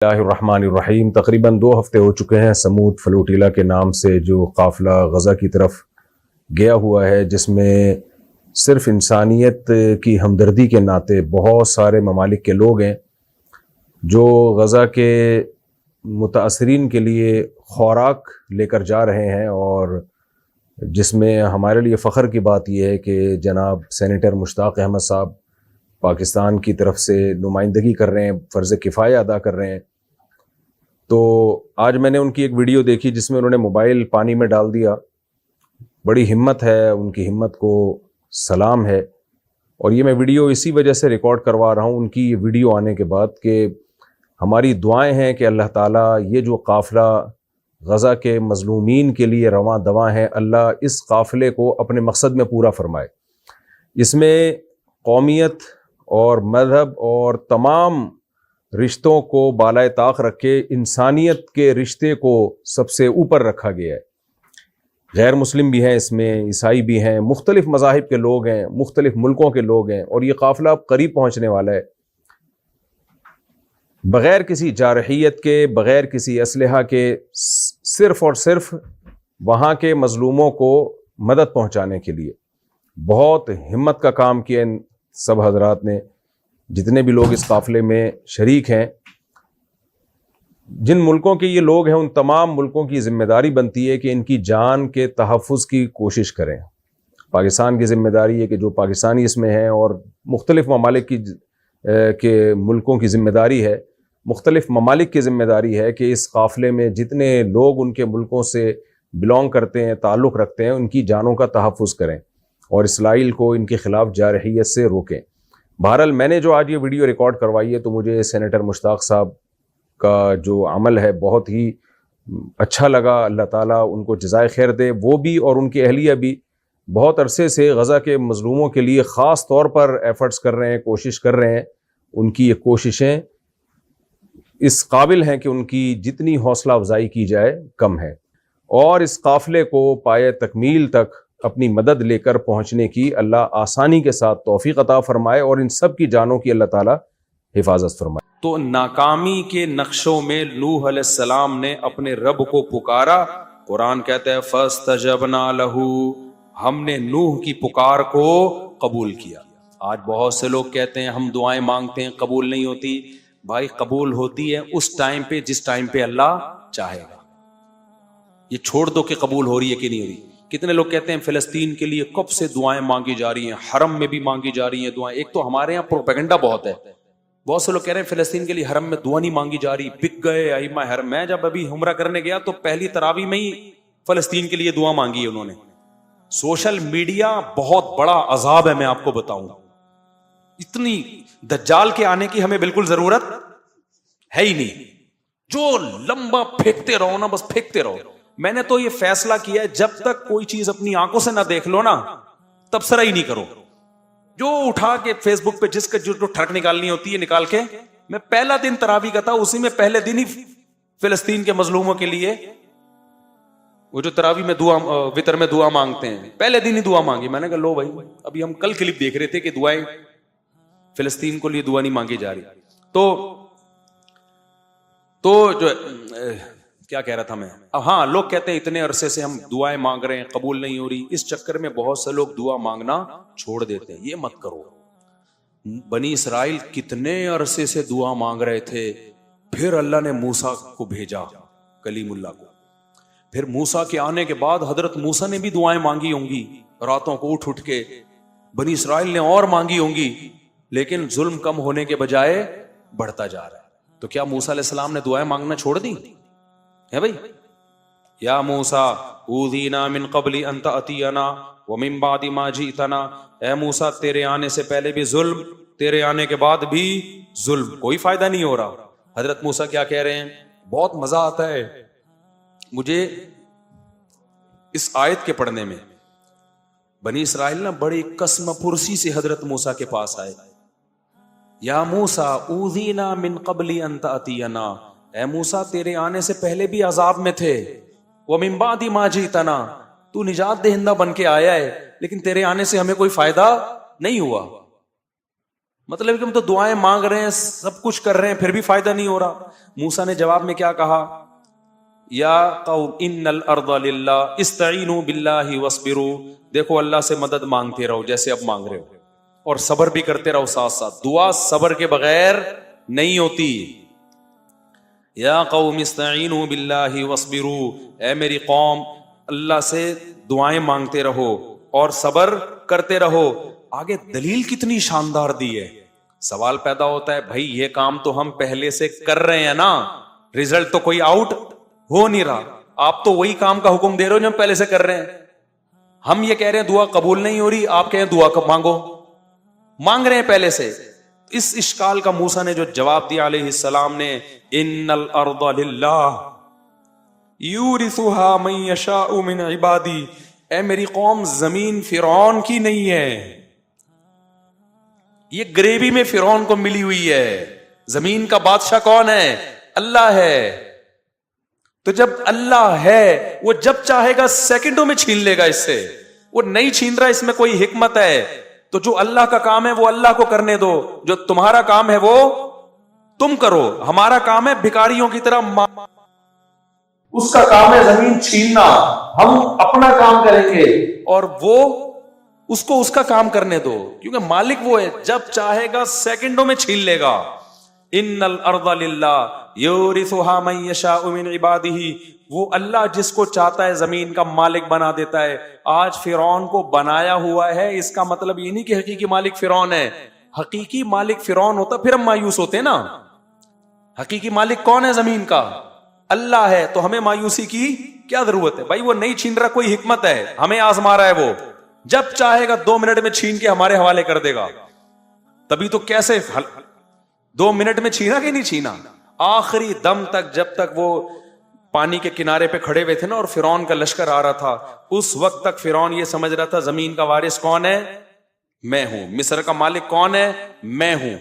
اللہ الرحمن الرحیم۔ تقریباً 2 ہفتے ہو چکے ہیں سمود فلوٹیلا کے نام سے جو قافلہ غزہ کی طرف گیا ہوا ہے، جس میں صرف انسانیت کی ہمدردی کے ناطے بہت سارے ممالک کے لوگ ہیں جو غزہ کے متاثرین کے لیے خوراک لے کر جا رہے ہیں، اور جس میں ہمارے لیے فخر کی بات یہ ہے کہ جناب سینیٹر مشتاق احمد صاحب پاکستان کی طرف سے نمائندگی کر رہے ہیں، فرض کفایہ ادا کر رہے ہیں۔ تو آج میں نے ان کی ایک ویڈیو دیکھی جس میں انہوں نے موبائل پانی میں ڈال دیا۔ بڑی ہمت ہے، ان کی ہمت کو سلام ہے، اور یہ میں ویڈیو اسی وجہ سے ریکارڈ کروا رہا ہوں ان کی یہ ویڈیو آنے کے بعد کہ ہماری دعائیں ہیں کہ اللہ تعالیٰ یہ جو قافلہ غزہ کے مظلومین کے لیے رواں دواں ہے، اللہ اس قافلے کو اپنے مقصد میں پورا فرمائے۔ اس میں قومیت اور مذہب اور تمام رشتوں کو بالائے طاق رکھ کے انسانیت کے رشتے کو سب سے اوپر رکھا گیا ہے۔ غیر مسلم بھی ہیں اس میں، عیسائی بھی ہیں، مختلف مذاہب کے لوگ ہیں، مختلف ملکوں کے لوگ ہیں، اور یہ قافلہ اب قریب پہنچنے والا ہے۔ بغیر کسی جارحیت کے، بغیر کسی اسلحہ کے، صرف اور صرف وہاں کے مظلوموں کو مدد پہنچانے کے لیے بہت ہمت کا کام کیا ان سب حضرات نے، جتنے بھی لوگ اس قافلے میں شریک ہیں۔ جن ملکوں کے یہ لوگ ہیں ان تمام ملکوں کی ذمہ داری بنتی ہے کہ ان کی جان کے تحفظ کی کوشش کریں۔ پاکستان کی ذمہ داری ہے کہ جو پاکستانی اس میں ہیں، اور مختلف ممالک کے ملکوں کی ذمہ داری ہے، مختلف ممالک کی ذمہ داری ہے کہ اس قافلے میں جتنے لوگ ان کے ملکوں سے بلونگ کرتے ہیں، تعلق رکھتے ہیں، ان کی جانوں کا تحفظ کریں اور اسرائیل کو ان کے خلاف جارحیت سے روکیں۔ بہرحال میں نے جو آج یہ ویڈیو ریکارڈ کروائی ہے تو مجھے سینیٹر مشتاق صاحب کا جو عمل ہے بہت ہی اچھا لگا۔ اللہ تعالیٰ ان کو جزائے خیر دے، وہ بھی اور ان کی اہلیہ بھی بہت عرصے سے غزہ کے مظلوموں کے لیے خاص طور پر ایفرٹس کر رہے ہیں، کوشش کر رہے ہیں۔ ان کی یہ کوششیں اس قابل ہیں کہ ان کی جتنی حوصلہ افزائی کی جائے کم ہے، اور اس قافلے کو پائے تکمیل تک اپنی مدد لے کر پہنچنے کی اللہ آسانی کے ساتھ توفیق عطا فرمائے، اور ان سب کی جانوں کی اللہ تعالیٰ حفاظت فرمائے۔ تو ناکامی کے نقشوں میں نوح علیہ السلام نے اپنے رب کو پکارا۔ قرآن کہتا ہے فاستجبنا لہ، ہم نے نوح کی پکار کو قبول کیا۔ آج بہت سے لوگ کہتے ہیں ہم دعائیں مانگتے ہیں قبول نہیں ہوتی۔ بھائی قبول ہوتی ہے اس ٹائم پہ جس ٹائم پہ اللہ چاہے گا۔ یہ چھوڑ دو کہ قبول ہو رہی ہے کہ نہیں ہو رہی۔ کتنے لوگ کہتے ہیں فلسطین کے لیے کب سے دعائیں مانگی جا رہی ہیں، حرم میں بھی مانگی جا رہی ہیں دعائیں۔ ایک تو ہمارے یہاں پروپیگنڈا بہت ہے، بہت سے لوگ کہہ رہے ہیں فلسطین کے لیے حرم میں دعا نہیں مانگی جا رہی، بک گئے ائمہ حرم۔ میں جب ابھی عمرہ کرنے گیا تو پہلی تراویح میں ہی فلسطین کے لیے دعا مانگی ہے انہوں نے۔ سوشل میڈیا بہت بڑا عذاب ہے، میں آپ کو بتاؤں۔ اتنی دجال کے آنے کی ہمیں بالکل ضرورت ہے ہی نہیں۔ جو لمبا پھینکتے رہو نا، بس پھینکتے رہو۔ میں نے تو یہ فیصلہ کیا ہے جب تک کوئی چیز اپنی آنکھوں سے نہ دیکھ لو نا تبصرہ ہی نہیں کرو۔ جو اٹھا کے فیس بک پہ جس کا جو ٹھڑک نکالنی ہوتی ہے نکال کے، میں پہلا دن تراویح کا تھا، اسی میں پہلے دن ہی فلسطین کے مظلوموں کے لیے وہ جو تراویح میں دعا، وتر میں دعا مانگتے ہیں، پہلے دن ہی دعا مانگی۔ میں نے کہا لو بھائی، ابھی ہم کل کلپ دیکھ رہے تھے کہ دعائیں فلسطین کو لیے دعا نہیں مانگی جا رہی۔ تو جو کیا کہہ رہا تھا میں، اب ہاں لوگ کہتے ہیں اتنے عرصے سے ہم دعائیں مانگ رہے ہیں قبول نہیں ہو رہی، اس چکر میں بہت سے لوگ دعا مانگنا چھوڑ دیتے ہیں۔ یہ مت کرو۔ بنی اسرائیل کتنے عرصے سے دعا مانگ رہے تھے، پھر اللہ نے موسیٰ کو بھیجا، کلیم اللہ کو۔ پھر موسیٰ کے آنے کے بعد حضرت موسیٰ نے بھی دعائیں مانگی ہوں گی، راتوں کو اٹھ کے بنی اسرائیل نے اور مانگی ہوں گی، لیکن ظلم کم ہونے کے بجائے بڑھتا جا رہا ہے۔ تو کیا موسیٰ علیہ السلام نے دعائیں مانگنا چھوڑ دی ہے بھائی؟ یا موسیٰ اوذینا من قبل ان تأتینا ومن بعد ما جئتنا، اے موسیٰ تیرے آنے سے پہلے بھی ظلم، تیرے آنے کے بعد بھی ظلم، کوئی فائدہ نہیں ہو رہا۔ حضرت موسیٰ کیا کہہ رہے ہیں؟ بہت مزہ آتا ہے مجھے اس آیت کے پڑھنے میں۔ بنی اسرائیل نا بڑی قسم پرسی سے حضرت موسیٰ کے پاس آئے، یا موسیٰ اوذینا من قبل ان تأتینا، اے موسیٰ تیرے آنے سے پہلے بھی عذاب میں تھے، ومن بعد ما جئتنا، تو نجات دہندہ بن کے آیا ہے، لیکن تیرے آنے سے ہمیں کوئی فائدہ نہیں ہوا۔ مطلب کہ ہم تو دعائیں مانگ رہے ہیں, سب کچھ کر رہے ہیں, پھر بھی فائدہ نہیں ہو رہا. موسیٰ نے جواب میں کیا کہا؟ یا قوم ان الارض للہ استعینوا باللہ واصبروا. دیکھو اللہ سے مدد مانگتے رہو جیسے اب مانگ رہے ہو, اور صبر بھی کرتے رہو ساتھ ساتھ. دعا صبر کے بغیر نہیں ہوتی. یا قوم استعینوا باللہ واصبروا, اے میری قوم اللہ سے دعائیں مانگتے رہو اور صبر کرتے رہو. آگے دلیل کتنی شاندار دی ہے. سوال پیدا ہوتا ہے بھائی یہ کام تو ہم پہلے سے کر رہے ہیں نا, رزلٹ تو کوئی آؤٹ ہو نہیں رہا, آپ تو وہی کام کا حکم دے رہے ہو جو ہم پہلے سے کر رہے ہیں. ہم یہ کہہ رہے ہیں دعا قبول نہیں ہو رہی, آپ کہیں دعا کب مانگو, مانگ رہے ہیں پہلے سے. اس اشکال کا موسیٰ نے جو جواب دیا علیہ السلام نے, ان الارض للہ یورثھا من یشاء من عبادی, اے میری قوم زمین فرعون کی نہیں ہے, یہ گریوی میں فرعون کو ملی ہوئی ہے. زمین کا بادشاہ کون ہے؟ اللہ ہے. تو جب اللہ ہے وہ جب چاہے گا سیکنڈوں میں چھین لے گا اس سے, وہ نہیں چھین رہا, اس میں کوئی حکمت ہے. تو جو اللہ کا کام ہے وہ اللہ کو کرنے دو, جو تمہارا کام ہے وہ تم کرو. ہمارا کام ہے بھکاریوں کی طرح, اس کا کام ہے زمین چھیننا, ہم اپنا کام کریں گے اور وہ اس کو اس کا کام کرنے دو, کیونکہ مالک وہ ہے, جب چاہے گا سیکنڈوں میں چھین لے گا. ان الارض للہ یورثھا من یشاء من عبادہ, وہ اللہ جس کو چاہتا ہے زمین کا مالک بنا دیتا ہے. آج فرعون کو بنایا ہوا ہے, اس کا مطلب یہ نہیں کہ حقیقی مالک فرعون ہے. حقیقی مالک فرعون ہوتا پھر ہم مایوس ہوتے نا. حقیقی مالک کون ہے زمین کا؟ اللہ ہے. تو ہمیں مایوسی کی کیا ضرورت ہے بھائی, وہ نہیں چھین رہا, کوئی حکمت ہے, ہمیں آزما رہا ہے. وہ جب چاہے گا 2 منٹ میں چھین کے ہمارے حوالے کر دے گا. تبھی تو کیسے 2 منٹ میں چھینا کہ نہیں چھینا, آخری دم تک, جب تک وہ پانی کے کنارے پہ کھڑے ہوئے تھے نا اور فرعون کا لشکر آ رہا تھا, اس وقت تک فرعون یہ سمجھ رہا تھا زمین کا وارث کون ہے؟ میں ہوں. مصر کا مالک کون ہے؟ میں ہوں.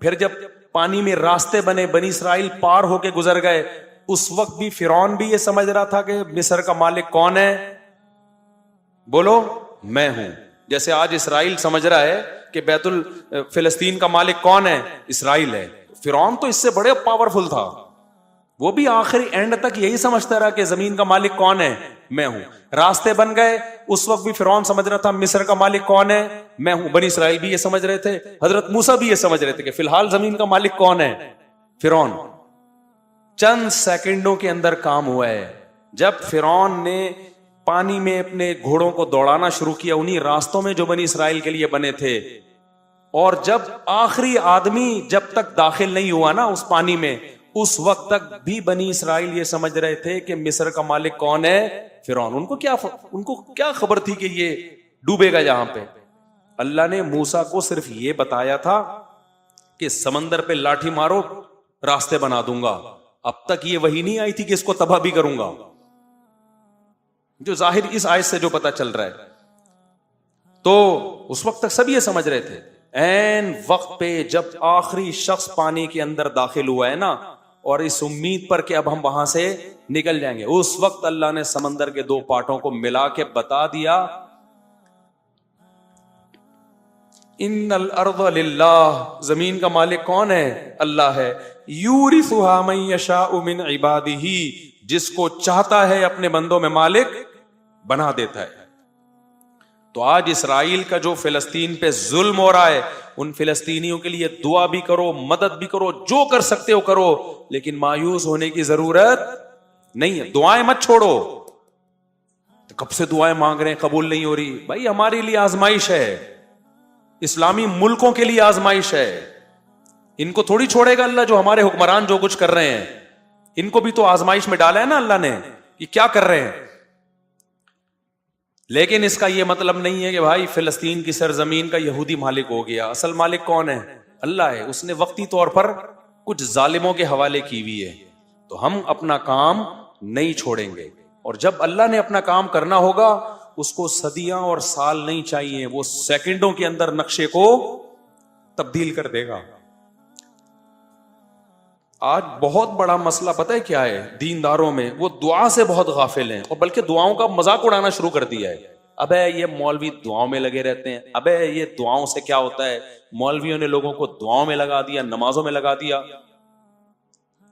پھر جب پانی میں راستے بنے, بنی اسرائیل پار ہو کے گزر گئے, اس وقت بھی فرعون بھی یہ سمجھ رہا تھا کہ مصر کا مالک کون ہے؟ بولو, میں ہوں. جیسے آج اسرائیل سمجھ رہا ہے کہ بیت فلسطین کا مالک کون ہے؟ اسرائیل ہے. فرعون تو اس سے بڑے پاورفل تھا, وہ بھی آخری اینڈ تک یہی سمجھتا رہا کہ زمین کا مالک کون ہے؟ میں ہوں. راستے بن گئے, اس وقت بھی فرعون سمجھ رہا تھا مصر کا مالک کون ہے؟ میں ہوں. بنی اسرائیل بھی یہ سمجھ رہے تھے, حضرت موسیٰ بھی یہ سمجھ رہے تھے کہ فی الحال زمین کا مالک کون ہے؟ فرعون. چند سیکنڈوں کے اندر کام ہوا ہے. جب فرعون نے پانی میں اپنے گھوڑوں کو دوڑانا شروع کیا انہی راستوں میں جو بنی اسرائیل کے لیے بنے تھے, اور جب آخری آدمی جب تک داخل نہیں ہوا نا اس پانی میں, اس وقت تک بھی بنی اسرائیل یہ سمجھ رہے تھے کہ مصر کا مالک کون ہے؟ فرعون. ان کو کیا خبر تھی کہ یہ ڈوبے گا یہاں پہ. اللہ نے موسیٰ کو صرف یہ بتایا تھا کہ سمندر پہ لاٹھی مارو راستے بنا دوں گا. اب تک یہ وحی نہیں آئی تھی کہ اس کو تباہ بھی کروں گا, جو ظاہر اس آیت سے جو پتا چل رہا ہے. تو اس وقت تک سب یہ سمجھ رہے تھے. این وقت پہ جب آخری شخص پانی کے اندر داخل ہوا ہے نا, اور اس امید پر کہ اب ہم وہاں سے نکل جائیں گے, اس وقت اللہ نے سمندر کے 2 پارٹوں کو ملا کے بتا دیا ان الارض للہ, زمین کا مالک کون ہے؟ اللہ ہے. یورثھا من یشاء من عبادہ, جس کو چاہتا ہے اپنے بندوں میں مالک بنا دیتا ہے. تو آج اسرائیل کا جو فلسطین پہ ظلم ہو رہا ہے, ان فلسطینیوں کے لیے دعا بھی کرو, مدد بھی کرو, جو کر سکتے ہو کرو, لیکن مایوس ہونے کی ضرورت نہیں ہے. دعائیں مت چھوڑو. کب سے دعائیں مانگ رہے ہیں, قبول نہیں ہو رہی. بھائی ہمارے لیے آزمائش ہے, اسلامی ملکوں کے لیے آزمائش ہے. ان کو تھوڑی چھوڑے گا اللہ, جو ہمارے حکمران جو کچھ کر رہے ہیں, ان کو بھی تو آزمائش میں ڈالا ہے نا اللہ نے کہ کیا کر رہے ہیں. لیکن اس کا یہ مطلب نہیں ہے کہ بھائی فلسطین کی سرزمین کا یہودی مالک ہو گیا. اصل مالک کون ہے؟ اللہ ہے. اس نے وقتی طور پر کچھ ظالموں کے حوالے کی ہوئی ہے. تو ہم اپنا کام نہیں چھوڑیں گے, اور جب اللہ نے اپنا کام کرنا ہوگا اس کو صدیاں اور سال نہیں چاہیے, وہ سیکنڈوں کے اندر نقشے کو تبدیل کر دے گا. آج بہت بڑا مسئلہ پتہ ہے کیا ہے دینداروں میں؟ وہ دعا سے بہت غافل ہیں, اور بلکہ دعاؤں کا مذاق اڑانا شروع کر دیا ہے. ابے یہ مولوی دعاؤں میں لگے رہتے ہیں, ابے یہ دعاؤں سے کیا ہوتا ہے, مولویوں نے لوگوں کو دعاؤں میں لگا دیا, نمازوں میں لگا دیا,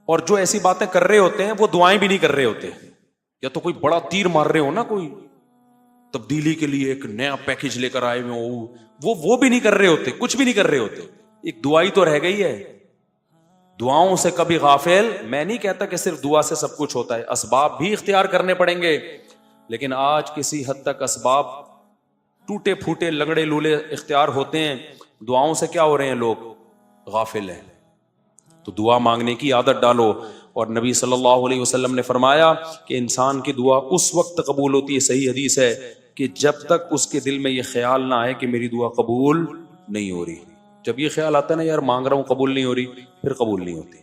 اور جو ایسی باتیں کر رہے ہوتے ہیں وہ دعائیں بھی نہیں کر رہے ہوتے, یا تو کوئی بڑا تیر مار رہے ہو نا, کوئی تبدیلی کے لیے ایک نیا پیکج لے کر آئے ہوئے ہو, وہ بھی نہیں کر رہے ہوتے, کچھ بھی نہیں کر رہے ہوتے, ایک دعائی تو رہ گئی ہے. دعاؤں سے کبھی غافل. میں نہیں کہتا کہ صرف دعا سے سب کچھ ہوتا ہے, اسباب بھی اختیار کرنے پڑیں گے, لیکن آج کسی حد تک اسباب ٹوٹے پھوٹے لنگڑے لولے اختیار ہوتے ہیں, دعاؤں سے کیا ہو رہے ہیں لوگ, غافل ہیں. تو دعا مانگنے کی عادت ڈالو. اور نبی صلی اللہ علیہ وسلم نے فرمایا کہ انسان کی دعا اس وقت قبول ہوتی ہے, صحیح حدیث ہے, کہ جب تک اس کے دل میں یہ خیال نہ آئے کہ میری دعا قبول نہیں ہو رہی. جب یہ خیال آتا ہے نا یار مانگ رہا ہوں قبول نہیں ہو رہی, پھر قبول نہیں ہوتی.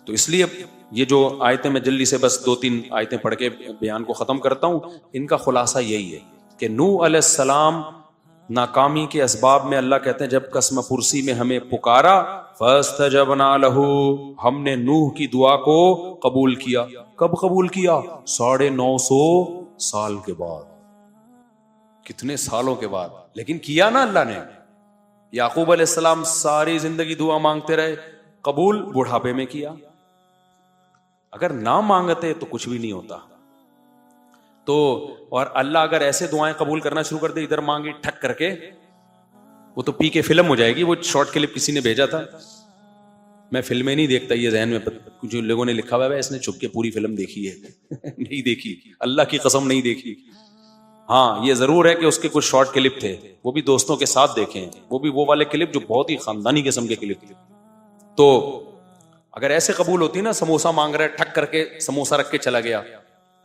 تو اس لیے یہ جو آیتیں میں جلدی سے بس 2-3 آیتیں پڑھ کے بیان کو ختم کرتا ہوں, ان کا خلاصہ یہی ہے کہ نوح علیہ السلام ناکامی کے اسباب میں اللہ کہتے ہیں جب قسم پرسی میں ہمیں پکارا, فاستجبنا لہ, ہم نے نوح کی دعا کو قبول کیا. کب قبول کیا؟ 950 سال کے بعد, کتنے سالوں کے بعد, لیکن کیا نا اللہ نے. یعقوب علیہ السلام ساری زندگی دعا مانگتے رہے, قبول بڑھاپے میں کیا. اگر نہ مانگتے تو کچھ بھی نہیں ہوتا. تو اور اللہ اگر ایسے دعائیں قبول کرنا شروع کر دے, ادھر مانگی ٹھک کر کے, وہ تو پی کے فلم ہو جائے گی. وہ شارٹ کلپ کسی نے بھیجا تھا, میں فلمیں نہیں دیکھتا, یہ ذہن میں کچھ لوگوں نے لکھا ہوا ہے اس نے چھپ کے پوری فلم دیکھی ہے. نہیں دیکھی, اللہ کی قسم نہیں دیکھی. ہاں یہ ضرور ہے کہ اس کے کچھ شارٹ کلپ تھے, وہ بھی دوستوں کے ساتھ دیکھے ہیں, وہ بھی وہ والے کلپ جو بہت ہی خاندانی قسم کے کلپ تھے. تو اگر ایسے قبول ہوتی نا, سموسا مانگ رہا ہے, ٹھک کر کے سموسا رکھ کے چلا گیا,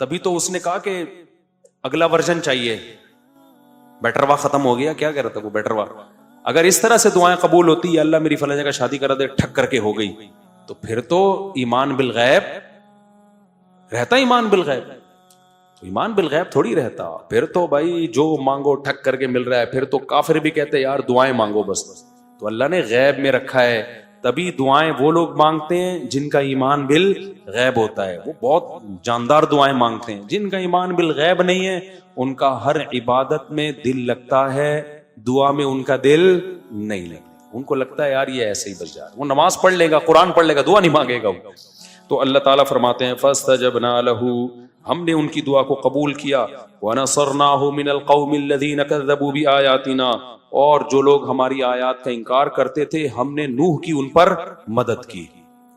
تبھی تو اس نے کہا کہ اگلا ورژن چاہیے, بیٹر وا ختم ہو گیا, کیا کہہ رہا تھا وہ بیٹر وا. اگر اس طرح سے دعائیں قبول ہوتی, اللہ میری فلاں جگہ شادی کرا دے, ٹھک کر کے ہو گئی, تو پھر تو ایمان بالغیب رہتا. ایمان بالغیب تو ایمان بالغیب تھوڑی رہتا. پھر تو بھائی جو مانگو ٹھک کر کے مل رہا ہے. پھر تو کافر بھی کہتے یار دعائیں مانگو بس. تو اللہ نے غیب میں رکھا ہے, تبھی دعائیں وہ لوگ مانگتے ہیں جن کا ایمان بالغیب ہوتا ہے. وہ بہت جاندار دعائیں مانگتے ہیں. جن کا ایمان بالغیب نہیں ہے, ان کا ہر عبادت میں دل لگتا ہے, دعا میں ان کا دل نہیں لگتا. ان کو لگتا ہے یار یہ ایسے ہی بس جا رہا, وہ نماز پڑھ لے گا, قرآن پڑھ لے گا, دعا نہیں مانگے گا. تو اللہ تعالیٰ فرماتے ہیں فاستجبنا لہ, ہم نے ان کی دعا کو قبول کیا. ونصرناہ من القوم الذین کذبوا بآیاتنا, اور جو لوگ ہماری آیات کا انکار کرتے تھے ہم نے نوح کی ان پر مدد کی.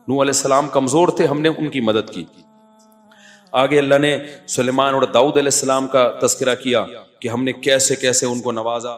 نوح علیہ السلام کمزور تھے, ہم نے ان کی مدد کی. آگے اللہ نے سلیمان اور داؤد علیہ السلام کا تذکرہ کیا کہ ہم نے کیسے کیسے ان کو نوازا.